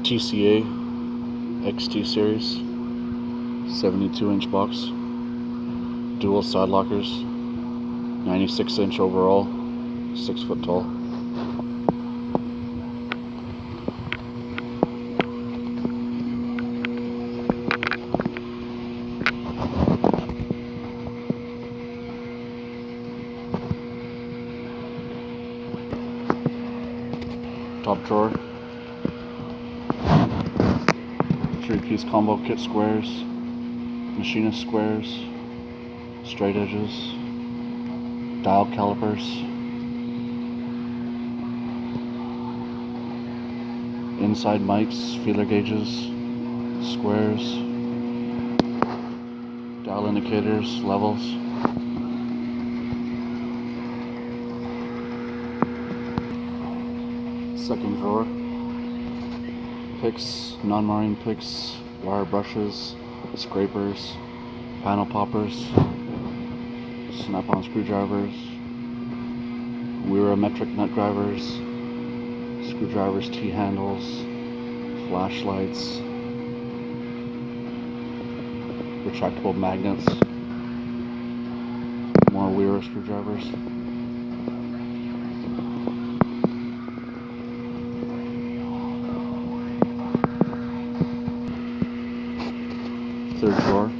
TCA XT Series 72-inch box, dual side lockers, 96-inch overall, 6 foot tall. Top drawer, 3-piece combo kit squares, machinist squares, straight edges, dial calipers, inside mics, feeler gauges, squares, dial indicators, levels. Second drawer, picks, non-marine picks, wire brushes, scrapers, panel poppers, snap-on screwdrivers, metric nut drivers, screwdrivers, T-handles, flashlights, retractable magnets, more Weir screwdrivers. Third drawer,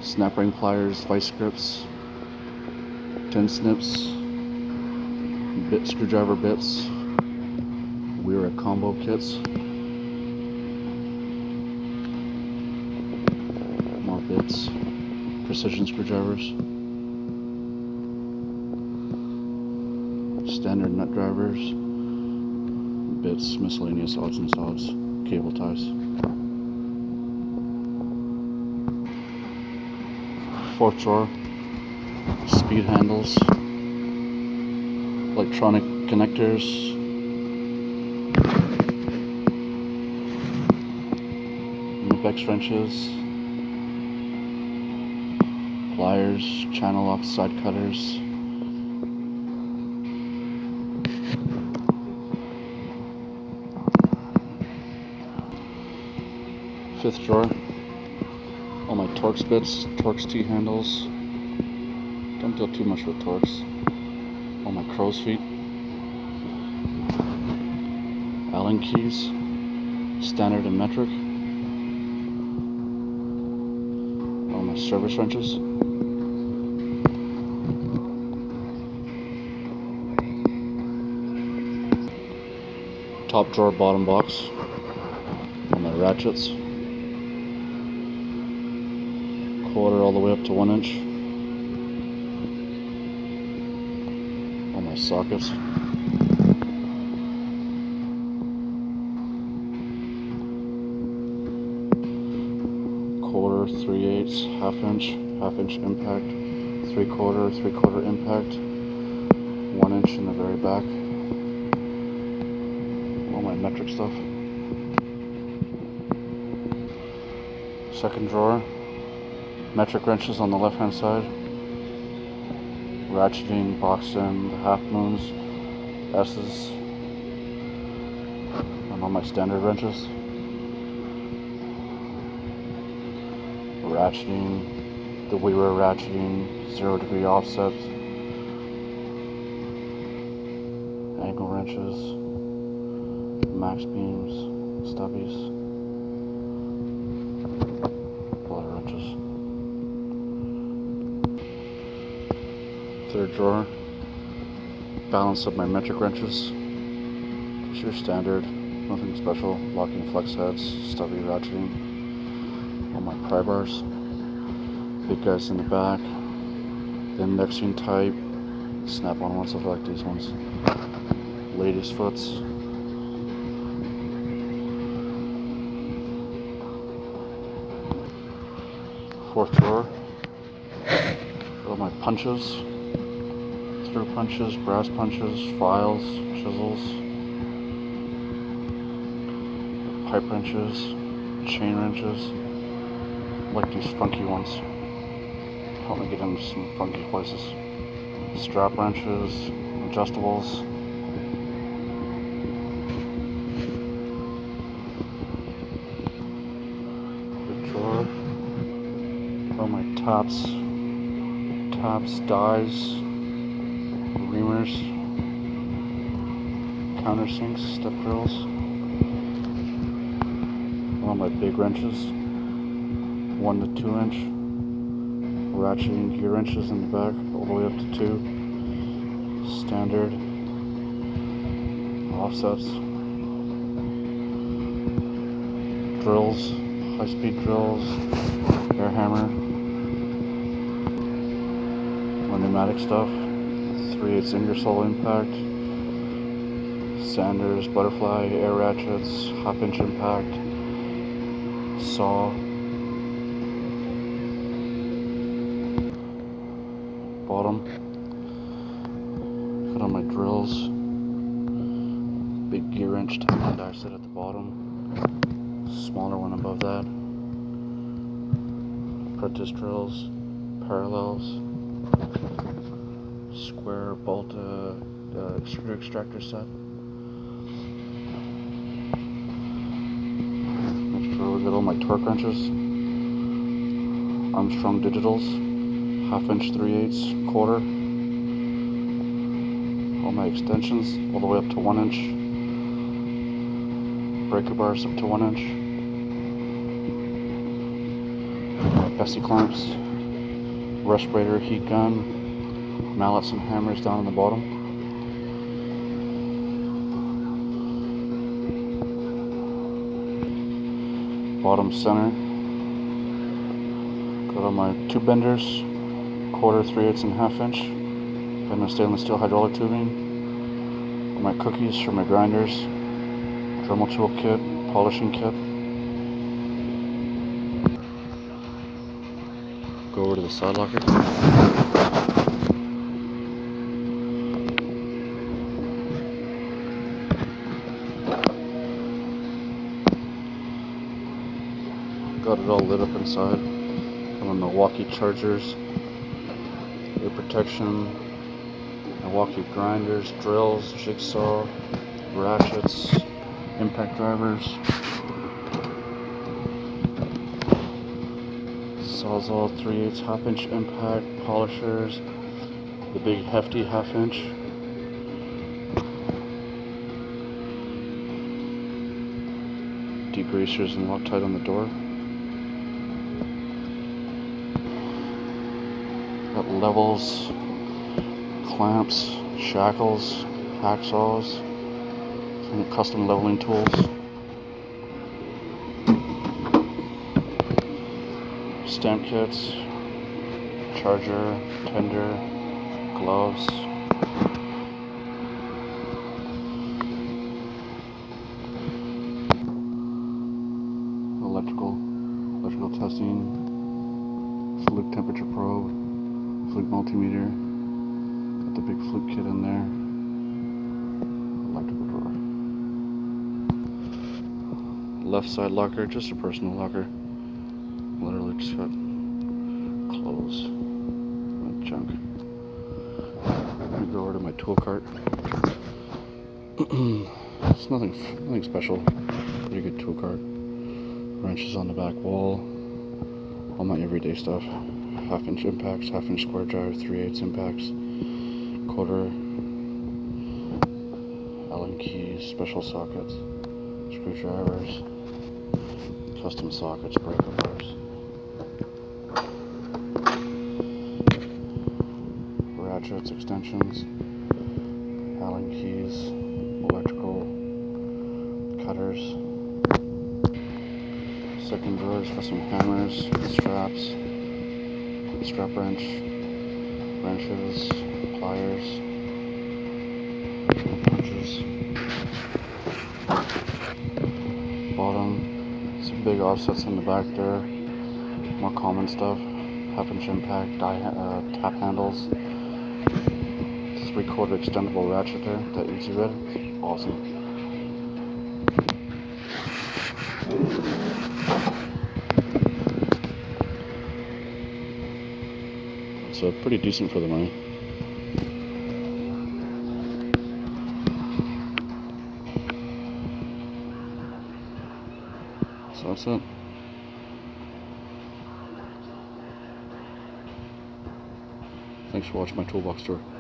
snap ring pliers, vice grips, tin snips, screwdriver bits, Weir combo kits, more bits, precision screwdrivers, standard nut drivers, bits, miscellaneous odds and sods, cable ties. Fourth drawer, speed handles, electronic connectors, Nipex wrenches, pliers, channel lock side cutters, fifth drawer, all my Torx bits, Torx T-handles, don't deal too much with Torx, all my crow's feet, Allen keys, standard and metric, all my service wrenches, top drawer bottom box, all my ratchets, quarter all the way up to 1 inch, all my sockets, quarter, 3/8, half inch impact, 3/4 impact, 1 inch in the very back, all my metric stuff. Second drawer, metric wrenches on the left hand side, ratcheting, box end, half moons, S's, and all my standard wrenches. Ratcheting, the Weir ratcheting, 0-degree offset, angle wrenches, max beams, stubbies, blotter wrenches. Third drawer, balance of my metric wrenches, just your standard, nothing special, locking flex heads, stubby ratcheting, all my pry bars, big guys in the back, the indexing type, snap-on ones, I like these ones, ladies' foots, fourth drawer, all my punches, through punches, brass punches, files, chisels, pipe wrenches, chain wrenches. I like these funky ones. Help me get into some funky places. Strap wrenches, adjustables, taps, dies, reamers, countersinks, step drills. All my big wrenches, 1 to 2 inch, ratcheting gear wrenches in the back, all the way up to 2, standard, offsets, drills, high-speed drills, air hammer, my pneumatic stuff, 3/8 Ingersoll impact, sanders, butterfly, air ratchets, 1/2 inch impact, saw, bottom, cut on my drills, big gear wrench, 10 die set at the bottom, smaller one above that, apprentice drills, parallels, square bolt screw extractor set. Next row we got all my torque wrenches, Armstrong digitals, 1/2 inch, 3/8, quarter, all my extensions all the way up to 1 inch, breaker bars up to 1 inch, Bessie clamps, respirator, heat gun, mallets and hammers down on the bottom. Bottom center. Got on my tube benders, quarter, 3/8 and 1/2 inch. Got my stainless steel hydraulic tubing. Got my cookies for my grinders. Dremel tool kit, polishing kit. Go over to the side locker. Got it all lit up inside. Got my Milwaukee chargers, ear protection, Milwaukee grinders, drills, jigsaw, ratchets, impact drivers, Sawzall 3/8 1/2 inch impact, polishers, the big hefty 1/2 inch, degreasers and Loctite on the door. Got levels, clamps, shackles, hacksaws, some custom leveling tools, stamp kits, charger, tender, gloves, electrical testing, fluke temperature probe, fluke multimeter, got the big fluke kit in there, electrical drawer. Left side locker, just a personal locker, literally just got clothes and junk. Let me go over to my tool cart. It's nothing special, pretty good tool cart. Wrenches on the back wall, all my everyday stuff. 1/2 inch impacts, 1/2 inch square drive, 3/8 impacts, quarter, Allen keys, special sockets, screwdrivers, custom sockets, breaker bars, ratchets, extensions, Allen keys, electrical, cutters, second drawers for some hammers, straps, strap wrench, wrenches, pliers, punches. Bottom, some big offsets in the back there, more common stuff, 1/2 inch impact, tap handles, 3/4 extendable ratchet there, that easy red, awesome. So pretty decent for the money. So that's it. Thanks for watching my toolbox tour.